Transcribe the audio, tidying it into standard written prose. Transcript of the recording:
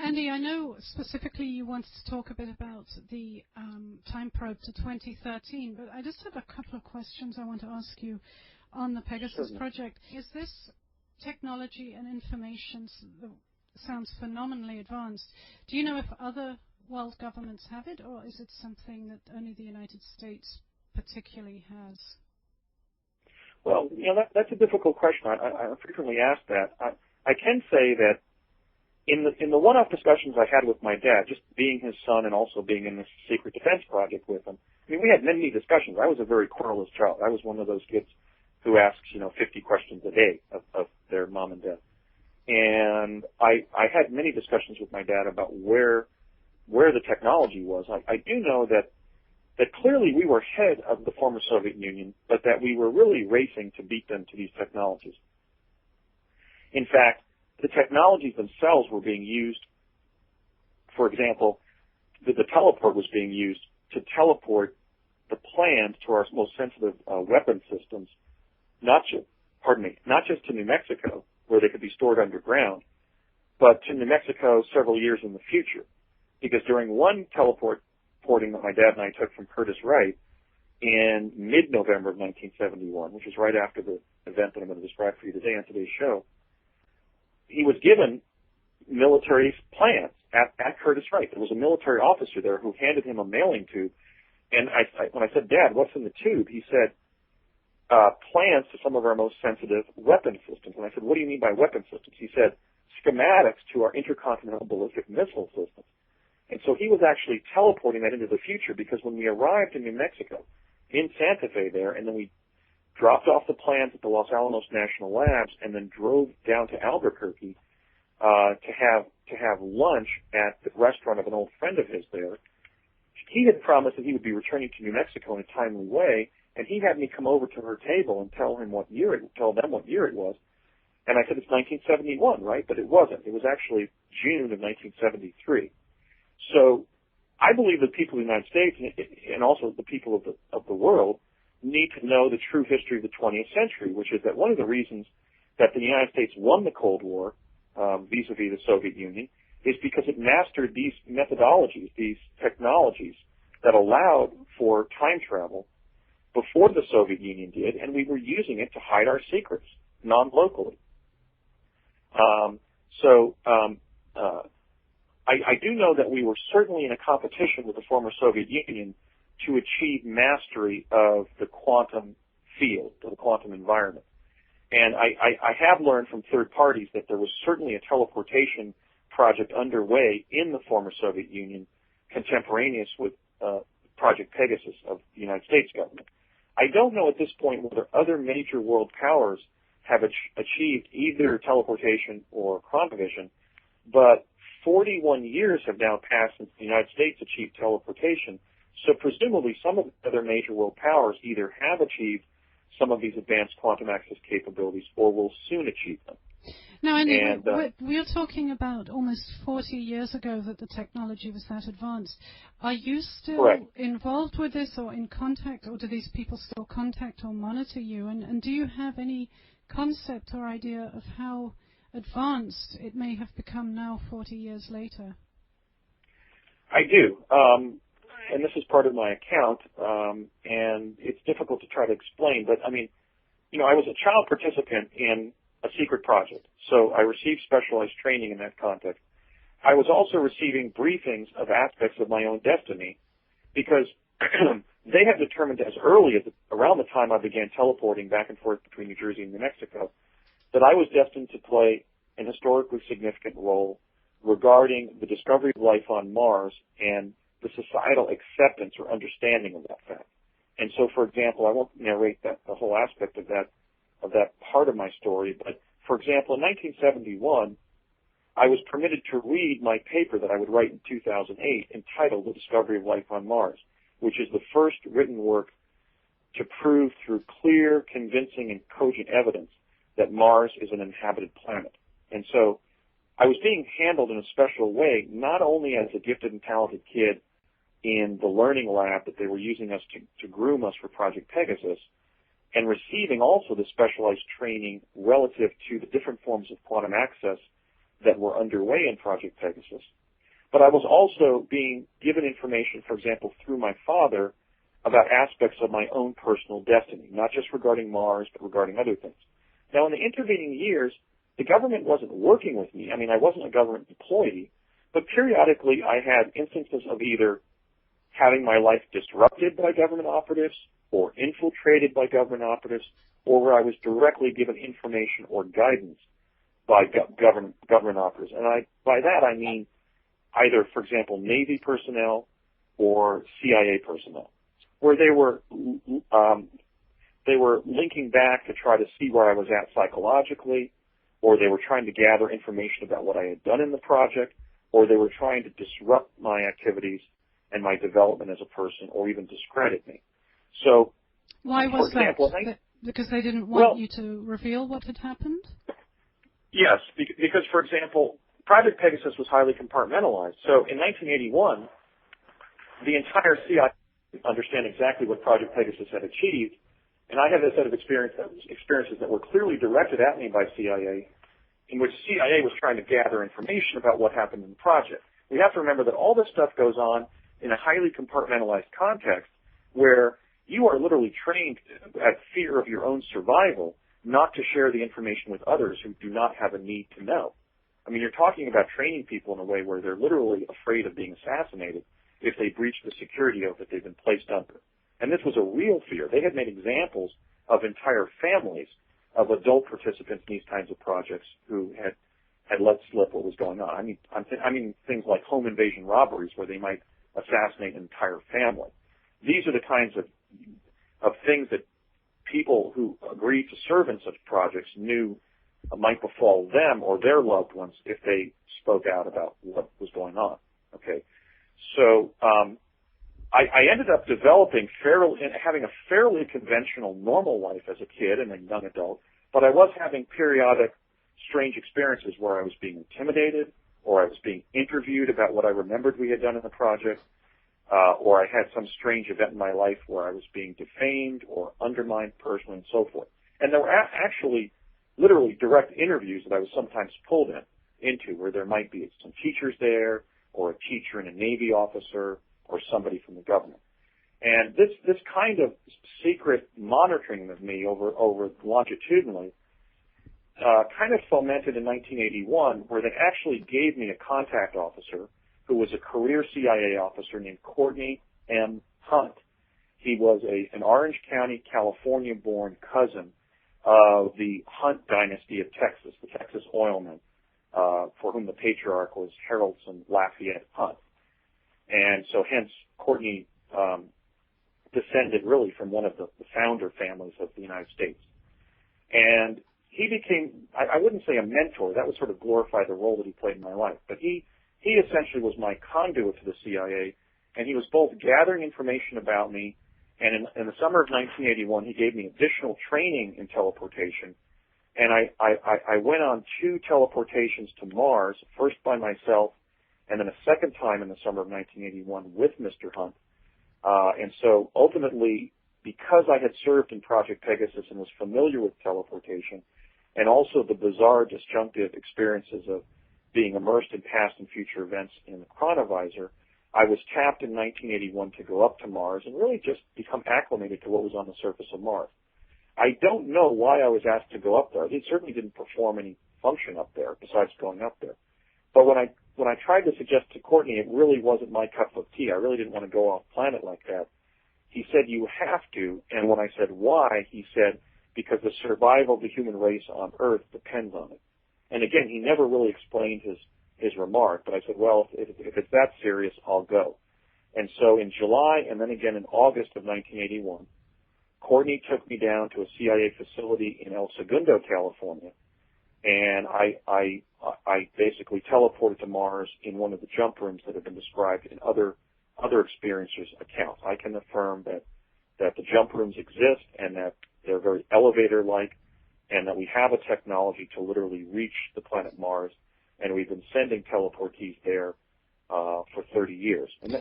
Andy, I know specifically you wanted to talk a bit about the time probe to 2013, but I just have a couple of questions I want to ask you on the Pegasus project. Is this technology and information that sounds phenomenally advanced? Do you know if other world governments have it, or is it something that only the United States particularly has? Well, that's a difficult question. I frequently ask that. I can say that in the one-off discussions I had with my dad, just being his son and also being in this secret defense project with him, I mean, we had many discussions. I was a very querulous child. I was one of those kids who asks, 50 questions a day of their mom and dad. And I had many discussions with my dad about where the technology was. I do know that clearly we were ahead of the former Soviet Union, but that we were really racing to beat them to these technologies. In fact, the technologies themselves were being used. For example, the teleport was being used to teleport the plans to our most sensitive weapon systems, not just to New Mexico, where they could be stored underground, but to New Mexico several years in the future. Because during one teleporting that my dad and I took from Curtis Wright in mid-November of 1971, which is right after the event that I'm going to describe for you today on today's show, he was given military plans at Curtis Wright. There was a military officer there who handed him a mailing tube. And when I said, "Dad, what's in the tube?" he said, plans to some of our most sensitive weapon systems. And I said, "What do you mean by weapon systems?" He said, "Schematics to our intercontinental ballistic missile systems." And so he was actually teleporting that into the future, because when we arrived in New Mexico, in Santa Fe there, and then we dropped off the plans at the Los Alamos National Labs and then drove down to Albuquerque to have lunch at the restaurant of an old friend of his there, he had promised that he would be returning to New Mexico in a timely way, and he had me come over to her table and tell them what year it was. And I said, "It's 1971, right?" But it wasn't. It was actually June of 1973. So I believe that people in the United States and also the people of the world need to know the true history of the 20th century, which is that one of the reasons that the United States won the Cold War vis-a-vis the Soviet Union is because it mastered these methodologies, these technologies that allowed for time travel before the Soviet Union did, and we were using it to hide our secrets non-locally. I do know that we were certainly in a competition with the former Soviet Union to achieve mastery of the quantum field, the quantum environment. And I have learned from third parties that there was certainly a teleportation project underway in the former Soviet Union contemporaneous with Project Pegasus of the United States government. I don't know at this point whether other major world powers have achieved either teleportation or chronovision, but 41 years have now passed since the United States achieved teleportation. So presumably some of the other major world powers either have achieved some of these advanced quantum access capabilities or will soon achieve them. Now, Andy, we're talking about almost 40 years ago that the technology was that advanced. Are you still involved with this or in contact, or do these people still contact or monitor you? And do you have any concept or idea of how advanced it may have become now 40 years later? I do. And this is part of my account, and it's difficult to try to explain. But, I mean, I was a child participant in a secret project, so I received specialized training in that context. I was also receiving briefings of aspects of my own destiny because they had determined as early as around the time I began teleporting back and forth between New Jersey and New Mexico that I was destined to play an historically significant role regarding the discovery of life on Mars and the societal acceptance or understanding of that fact. And so, for example, I won't narrate the whole aspect of that part of my story, but, for example, in 1971, I was permitted to read my paper that I would write in 2008 entitled The Discovery of Life on Mars, which is the first written work to prove through clear, convincing, and cogent evidence that Mars is an inhabited planet. And so I was being handled in a special way, not only as a gifted and talented kid in the learning lab that they were using us to groom us for Project Pegasus, and receiving also the specialized training relative to the different forms of quantum access that were underway in Project Pegasus. But I was also being given information, for example, through my father, about aspects of my own personal destiny, not just regarding Mars, but regarding other things. Now, in the intervening years, the government wasn't working with me. I mean, I wasn't a government employee, but periodically I had instances of either having my life disrupted by government operatives or infiltrated by government operatives, or where I was directly given information or guidance by government operatives. And by that I mean either, for example, Navy personnel or CIA personnel, where they were linking back to try to see where I was at psychologically, or they were trying to gather information about what I had done in the project, or they were trying to disrupt my activities and my development as a person, or even discredit me. So, why was for example, that? Because they didn't want you to reveal what had happened? Yes, because, for example, Project Pegasus was highly compartmentalized. So in 1981, the entire CIA understand exactly what Project Pegasus had achieved, and I had a set of experiences that were clearly directed at me by CIA, in which CIA was trying to gather information about what happened in the project. We have to remember that all this stuff goes on in a highly compartmentalized context where you are literally trained at fear of your own survival not to share the information with others who do not have a need to know. I mean, you're talking about training people in a way where they're literally afraid of being assassinated if they breach the security oath that they've been placed under. And this was a real fear. They had made examples of entire families of adult participants in these kinds of projects who had let slip what was going on. I mean things like home invasion robberies where they might assassinate an entire family. These are the kinds of things that people who agreed to serve in such projects knew might befall them or their loved ones if they spoke out about what was going on. Okay, so I ended up having a fairly conventional, normal life as a kid and a young adult, but I was having periodic strange experiences where I was being intimidated, or I was being interviewed about what I remembered we had done in the project, or I had some strange event in my life where I was being defamed or undermined personally and so forth. And there were actually literally direct interviews that I was sometimes pulled into where there might be some teachers there or a teacher and a Navy officer or somebody from the government. And this kind of secret monitoring of me over longitudinally kind of fomented in 1981 where they actually gave me a contact officer who was a career CIA officer named Courtney M. Hunt. He was an Orange County, California-born cousin of the Hunt dynasty of Texas, the Texas oilmen, for whom the patriarch was Haraldson Lafayette Hunt. And so hence Courtney descended really from one of the founder families of the United States. And he became, I wouldn't say a mentor, that would sort of glorify the role that he played in my life, but he essentially was my conduit to the CIA, and he was both gathering information about me, and in the summer of 1981, he gave me additional training in teleportation, and I went on 2 teleportations to Mars, first by myself, and then a second time in the summer of 1981 with Mr. Hunt. And so ultimately, because I had served in Project Pegasus and was familiar with teleportation, and also the bizarre disjunctive experiences of being immersed in past and future events in the chronovisor, I was tapped in 1981 to go up to Mars and really just become acclimated to what was on the surface of Mars. I don't know why I was asked to go up there. It certainly didn't perform any function up there besides going up there. But when I tried to suggest to Courtney it really wasn't my cup of tea, I really didn't want to go off planet like that, he said, you have to. And when I said why, he said, because the survival of the human race on Earth depends on it. And again, he never really explained his remark, but I said, well, if it's that serious, I'll go. And so in July and then again in August of 1981, Courtney took me down to a CIA facility in El Segundo, California, and I basically teleported to Mars in one of the jump rooms that have been described in other experiencers' accounts. I can affirm that the jump rooms exist and that they're very elevator-like, and that we have a technology to literally reach the planet Mars, and we've been sending teleportees there for 30 years. And